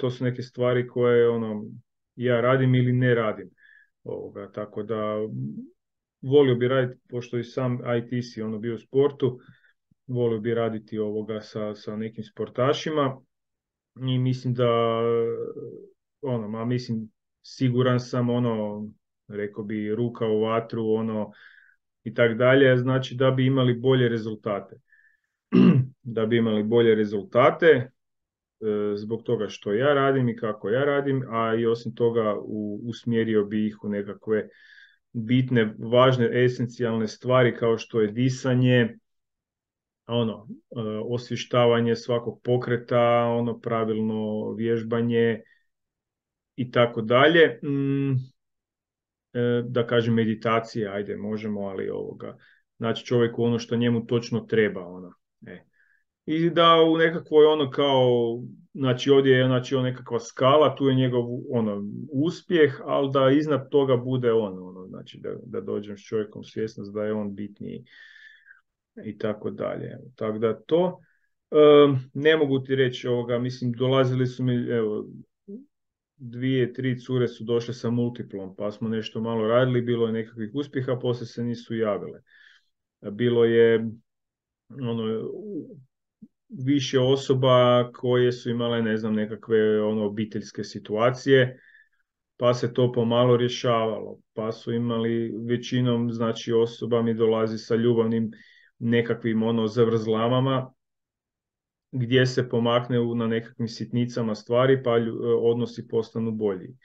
to su neke stvari koje ja radim ili ne radim. Tako da volio bi raditi, pošto i sam IT si bio u sportu, volio bi raditi sa nekim sportašima i mislim da siguran sam rekao bi ruka u vatru i tak dalje, znači da bi imali bolje rezultate. Da bi imali bolje rezultate zbog toga što ja radim i kako ja radim, a i osim toga usmjerio bi ih u nekakve bitne, važne, esencijalne stvari kao što je disanje, osvještavanje svakog pokreta, pravilno vježbanje i tako dalje. Da kažem meditacije, ajde možemo, ali znači čovjeku ono što njemu točno treba. I da u nekakvoj znači ovdje je nekakva skala, tu je njegov uspjeh, ali da iznad toga bude znači da dođem s čovjekom svjesnost da je on bitniji i tako dalje. Tako da to ne mogu ti reći mislim, dolazili su mi, 2-3 cure su došle sa multiplom, pa smo nešto malo radili, bilo je nekakvih uspjeha, poslije se nisu javile. Bilo je više osoba koje su imale, ne znam, nekakve obiteljske situacije, pa se to pomalo rješavalo. Pa su imali većinom, znači osoba mi dolazi sa ljubavnim nekakvim zavrzlamama, gdje se pomakne na nekakvim sitnicama stvari, pa odnosi postanu bolji.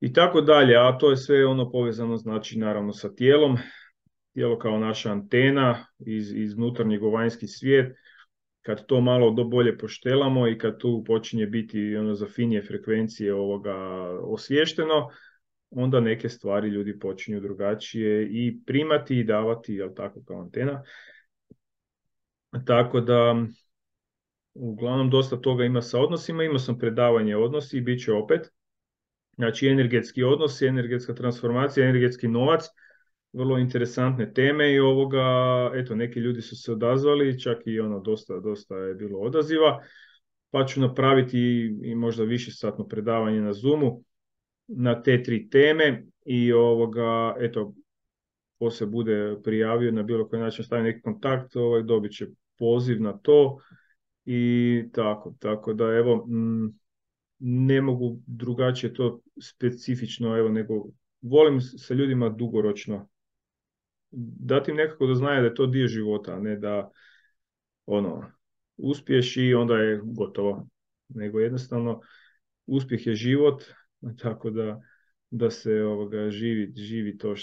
I tako dalje, a to je sve povezano, znači naravno sa tijelom. Tijelo kao naša antena iz unutarnjeg u vanjski svijet. Kad to malo bolje poštelamo i kad tu počinje biti za finije frekvencije osviješteno, onda neke stvari ljudi počinju drugačije i primati i davati, jel tako, kao antena. Tako da, uglavnom, dosta toga ima sa odnosima. Imao sam predavanje odnosi i bit će opet. Znači, energetski odnosi, energetska transformacija, energetski novac, vrlo interesantne teme i eto, neki ljudi su se odazvali, čak i dosta je bilo odaziva, pa ću napraviti i možda više satno predavanje na Zoomu, na te 3 teme i eto, ko se bude prijavio na bilo koji način stavi neki kontakt, dobit će poziv na to i tako da evo, ne mogu drugačije to specifično, evo, nego volim sa ljudima dugoročno dati im nekako da znaju da je to dio života, a ne da uspješ i onda je gotovo, nego jednostavno uspjeh je život, tako da se živi to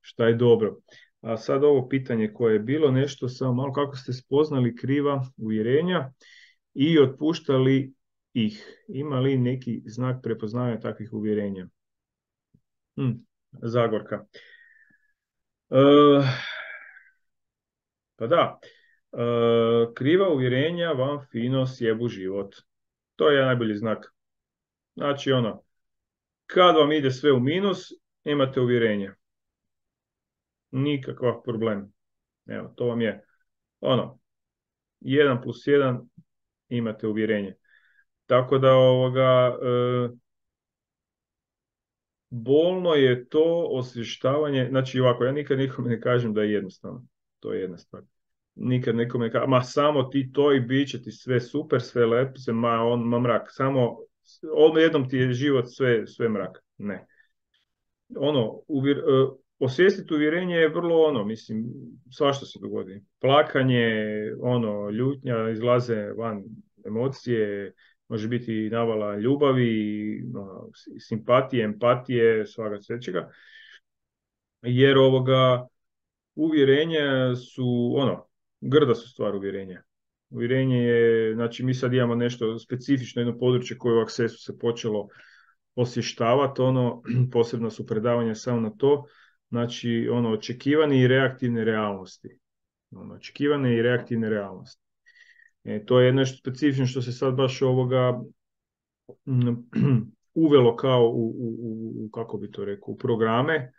šta je dobro. A sad ovo pitanje koje je bilo nešto samo malo, kako ste spoznali kriva uvjerenja i otpuštali ih? Ima li neki znak prepoznavanja takvih uvjerenja? Zagorka. Pa da, kriva uvjerenja vam fino sjebu život. To je najbolji znak. Znači kad vam ide sve u minus, imate uvjerenje. Nikakav problem. Evo, to vam je 1+1 imate uvjerenje. Tako da bolno je to osvještavanje, znači ovako, ja nikad nikome ne kažem da je jednostavno. To je jedna stvar. Nikad nekome ne kažem, ma samo ti to i bit će ti sve super, sve lepo, ma mrak, samo jednom ti je život sve mrak. Ne. Osvijestiti uvjerenje je vrlo mislim, svašta se dogodi. Plakanje, ljutnja, izlaze van emocije, može biti navala ljubavi, simpatije, empatije, svaga svečega. Jer uvjerenja su, grda su stvar uvjerenja. Uvjerenje je, znači mi sad imamo nešto specifično, jedno područje koje u Accessu se počelo osvještavati, posebno su predavanja samo na to, znači očekivane i reaktivne realnosti. Očekivane i reaktivne realnosti. To je nešto specifično što se sad baš uvelo kao kako bi to rekao, u programe,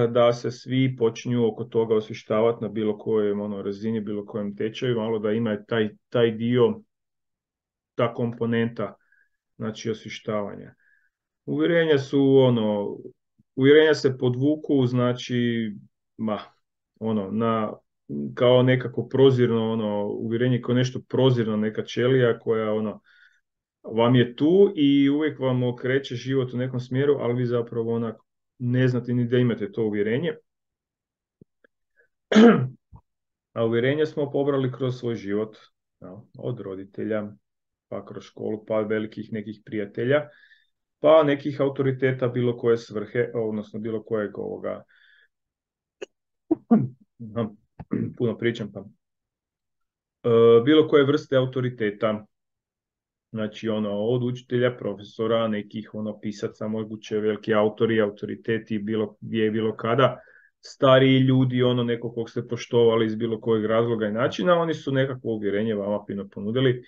da se svi počinju oko toga osvještavati na bilo kojem razini, bilo kojem tečaju, malo da ima taj dio, ta komponenta, znači osvještavanja. Uvjerenja se podvuku, znači, kao nekako prozirno, uvjerenje kao nešto prozirno, neka ćelija koja vam je tu i uvijek vam okreće život u nekom smjeru, ali vi zapravo ne znate ni da imate to uvjerenje. A uvjerenje smo pobrali kroz svoj život, od roditelja, pa kroz školu, pa velikih nekih prijatelja, pa nekih autoriteta bilo koje svrhe, odnosno bilo kojeg puno pričam, pa bilo koje vrste autoriteta, znači od učitelja, profesora, nekih pisaca, moguće veliki autori, autoriteti, bilo gdje, bilo kada, stariji ljudi, nekog kog ste poštovali iz bilo kojeg razloga i načina, oni su nekakvo uvjerenje vama fino ponudili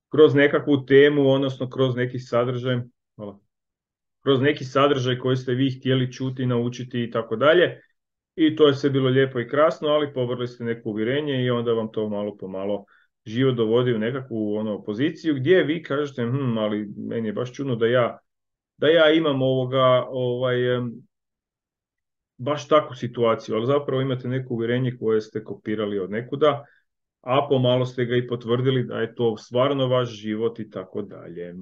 kroz nekakvu temu, odnosno kroz neki sadržaj, kroz neki sadržaj koji ste vi htjeli čuti, naučiti i tako dalje. I to je sve bilo lijepo i krasno, ali pobrali ste neko uvjerenje i onda vam to malo po malo život dovodi u nekakvu poziciju gdje vi kažete, ali meni je baš čudno da ja imam baš takvu situaciju, ali zapravo imate neko uvjerenje koje ste kopirali od nekuda, a pomalo ste ga i potvrdili da je to stvarno vaš život i tako dalje.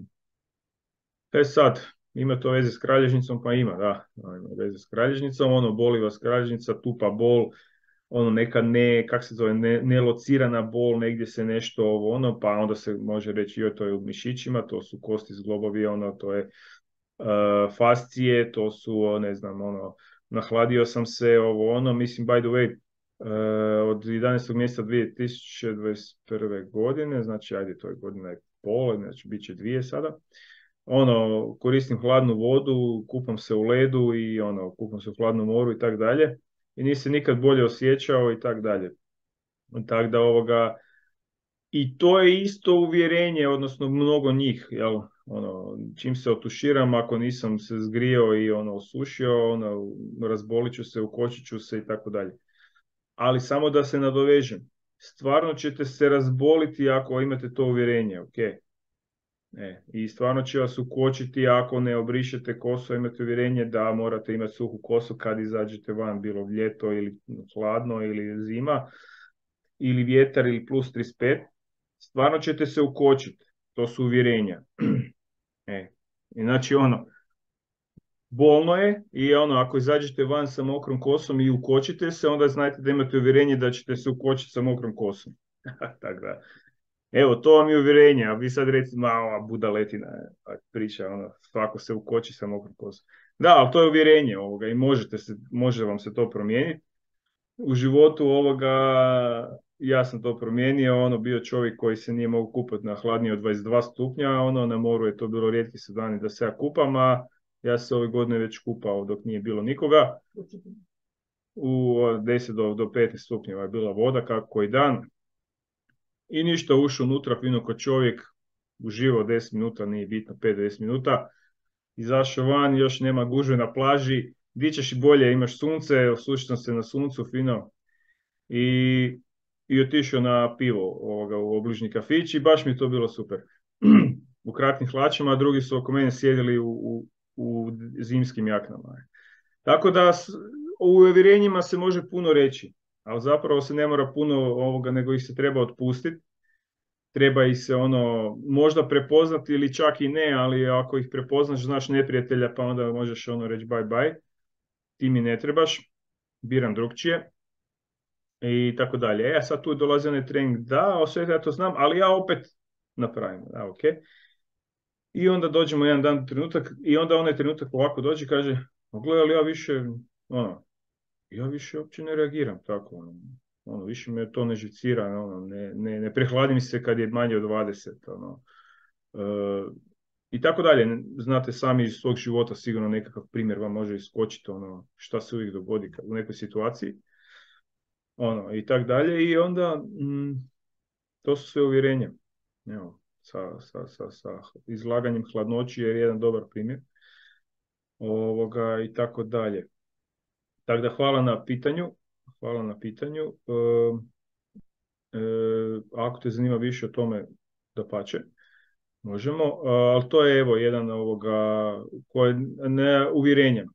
Sad, ima to veze s kralježnicom, pa ima, da, ima veze s kralježnicom, boli vas kralježnica, tupa bol, neka nelocirana bol, negdje se nešto pa onda se može reći, to je u mišićima, to su kosti zglobovi, to je fascije, to su, ne znam, nahladio sam se, mislim, by the way, od 11. mjeseca 2021. godine, znači, ajde, to je godina i pol, znači, bit će 2 sada, koristim hladnu vodu, kupam se u ledu i kupam se u hladnom moru i tak dalje. I nisam nikad bolje osjećao i tak dalje. Tako da i to je isto uvjerenje, odnosno mnogo njih, jel? Čim se otuširam, ako nisam se zgrijao i osušio, razbolit ću se, ukočit ću se i tako dalje. Ali samo da se nadovežem, stvarno ćete se razboliti ako imate to uvjerenje, ok? I stvarno će vas ukočiti ako ne obrišete kosu, imate uvjerenje da morate imati suhu kosu kad izađete van, bilo ljeto ili hladno ili zima, ili vjetar ili plus 35. Stvarno ćete se ukočiti. To su uvjerenja. I znači bolno je i ako izađete van sa mokrom kosom i ukočite se, onda znajte da imate uvjerenje da ćete se ukočiti sa mokrom kosom. Tako da, evo, to vam je uvjerenje, a vi sad recite, ova budaletina priča, svako se ukoči sa mokrom kosom. Da, ali to je uvjerenje i može vam se to promijeniti. U životu ja sam to promijenio, bio čovjek koji se nije mogao kupati na hladnije od 22 stupnja, na moru je to bilo rijetki su dani da se ja kupam, a ja se ove godine već kupao dok nije bilo nikoga. U 10 do 15 stupnjeva je bila voda kako koji dan. I ništa, ušao unutra fino ko čovjek, uživao 10 minuta, nije bitno, 5-10 minuta. Izašao van, još nema gužve na plaži, di ćeš i bolje, imaš sunce, osušio sam se na suncu fino i otišao na pivo u obližnji kafić i baš mi je to bilo super. U kratkim hlačima, a drugi su oko mene sjedili u zimskim jaknama. Tako da u uvjerenjima se može puno reći, ali zapravo se ne mora puno nego ih se treba otpustiti. Treba ih se možda prepoznati ili čak i ne, ali ako ih prepoznaš, znaš neprijatelja, pa onda možeš reći bye bye, ti mi ne trebaš, biram drugčije i tako dalje. A sad tu dolazi onaj trening, da, sve ja to znam, ali ja opet napravim, ok. I onda dođemo jedan dan trenutak i onda onaj trenutak ovako dođe i kaže, gledaj, ali ja više uopće ne reagiram tako, više me to ne živcira, ne prehladi mi se kad je manje od 20, i tako dalje. Znate sami iz svog života, sigurno nekakav primjer vam može iskočiti, šta se uvijek dogodi u nekoj situaciji, i tako dalje, i onda to su sve uvjerenja. Evo, sa izlaganjem hladnoći je jedan dobar primjer, i tako dalje. Tako da hvala na pitanju. Ako te zanima više o tome, dapače, možemo, ali to je jedan uvjerenja.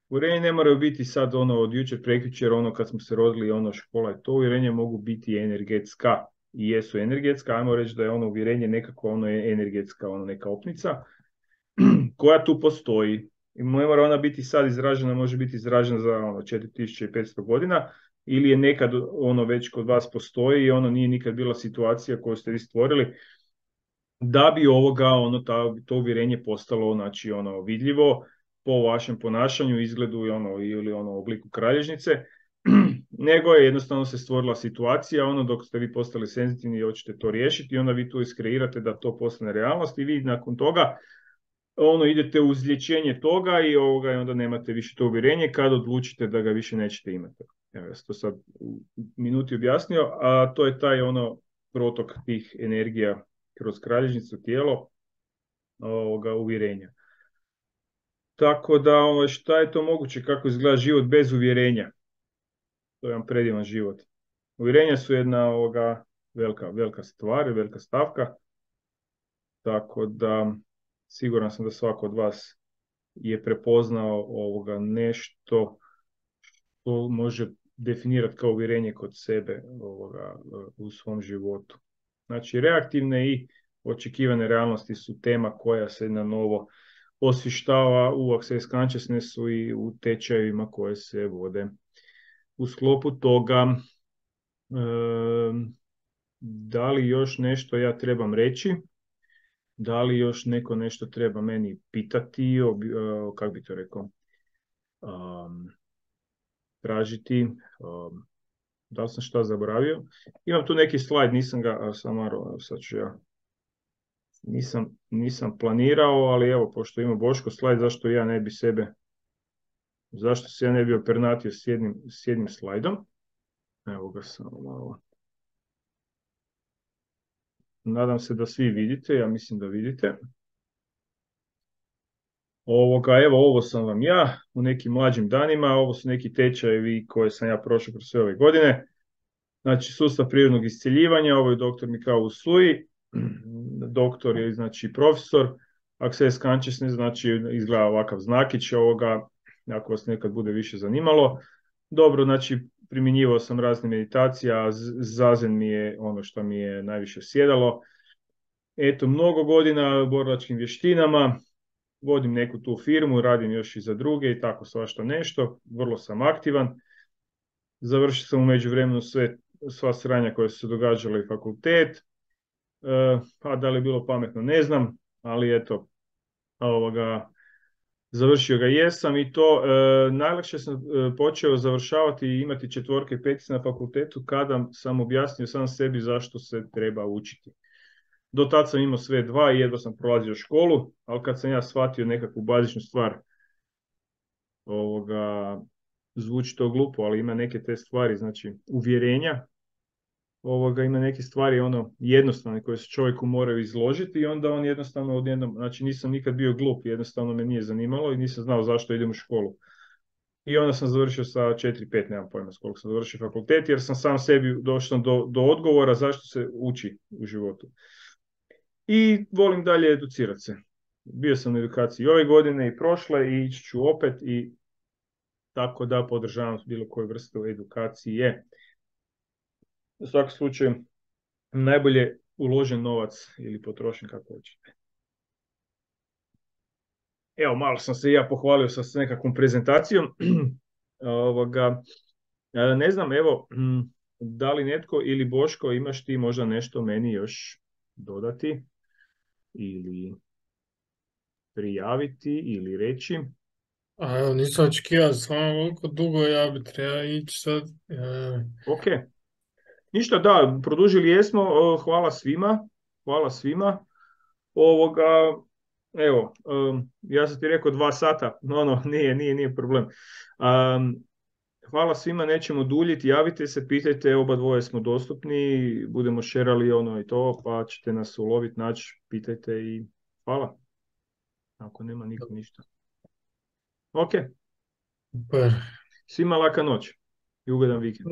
Uvjerenje ne moraju biti sad od jučer, prekjučer, kad smo se rodili, škola je to. Uvjerenje mogu biti energetska i jesu energetska, ajmo reći da je uvjerenje nekako je energetska, neka opnica koja tu postoji. I ne mora ona biti sad izražena, može biti izražena za 4500 godina, ili je nekad već kod vas postoji i nije nikad bila situacija koju ste vi stvorili, da bi to uvjerenje postalo vidljivo po vašem ponašanju, izgledu ili obliku kralježnice, nego je jednostavno se stvorila situacija dok ste vi postali senzitivni i hoćete to riješiti i onda vi tu iskreirate da to postane realnost i vi nakon toga idete u izlječenje toga i onda nemate više to uvjerenje kad odlučite da ga više nećete imati. Evo, ja sam to sad u minuti objasnio, a to je taj protok tih energija kroz kralježnicu, tijelo, uvjerenja. Tako da, šta je to moguće, kako izgleda život bez uvjerenja? To je jedan predivan život. Uvjerenja su jedna velika stvar, velika stavka, tako da siguran sam da svako od vas je prepoznao nešto što može definirati kao uvjerenje kod sebe u svom životu. Znači, reaktivne i očekivane realnosti su tema koja se na novo osvištava u Access Consciousnessu i u tečajevima koje se vode u sklopu toga. Da li još nešto ja trebam reći? Da li još neko nešto treba meni pitati, kako bi to rekao, tražiti, da li sam šta zaboravio? Imam tu neki slajd, nisam ga, sad ću ja, nisam planirao, ali evo, pošto ima Boško slajd, zašto se ja ne bi opernatio s jednim slajdom? Evo ga samo malo. Nadam se da svi vidite, ja mislim da vidite. Evo, ovo sam vam ja u nekim mlađim danima, ovo su neki tečajevi koje sam ja prošao kroz sve ove godine. Znači, sustav prirodnog iscjeljivanja, ovo je doktor Mikao Usui. doktor ili znači profesor. Access Consciousness znači izgleda ovakav znakić ovoga, ako vas nekad bude više zanimalo. Dobro, znači primjenjivao sam razne meditacije, a zazen mi je ono što mi je najviše sjedalo. Eto, mnogo godina u borilačkim vještinama, vodim neku tu firmu, radim još i za druge i tako svašta nešto, vrlo sam aktivan. Završio sam u međuvremenu sva sranja koja su se događala i fakultet, a da li je bilo pametno ne znam, ali eto, završio ga jesam i to najlakše sam počeo završavati i imati 4 i 5 na fakultetu kada sam objasnio sam sebi zašto se treba učiti. Do tad sam imao sve 2 i jedva sam prolazio školu, ali kad sam ja shvatio nekakvu bazičnu stvar, zvuči to glupo, ali ima neke te stvari, znači uvjerenja, ima neke stvari jednostavne koje se čovjeku moraju izložiti i onda on jednostavno odjednom, znači nisam nikad bio glup, jednostavno me nije zanimalo i nisam znao zašto idem u školu. I onda sam završio sa 4-5, nemam pojma s koliko sam završio fakultet, jer sam sam sebi došao do odgovora zašto se uči u životu. I volim dalje educirati se. Bio sam na edukaciji ove godine i prošle i ići ću opet i tako da podržavam bilo koju vrstu edukacije. U svakom slučaju, najbolje uložen novac ili potrošen kako hoćete. Evo, malo sam se ja pohvalio sa nekakvom prezentacijom. Ne znam, evo, da li netko ili Boško imaš ti možda nešto meni još dodati ili prijaviti ili reći? A evo, nisam očekivao s vama koliko dugo, ja bi trebao ići sad. Ok. Ništa, da, produžili jesmo, hvala svima. Hvala svima. Evo, ja sam ti rekao 2 sata, nije problem. Hvala svima, nećemo duljiti, javite se, pitajte, oba dvoje smo dostupni, budemo šerali i to, pa ćete nas uloviti, naći, pitajte i hvala. Ako nema niko ništa. Ok. Super. Svima laka noć i ugodan vikend.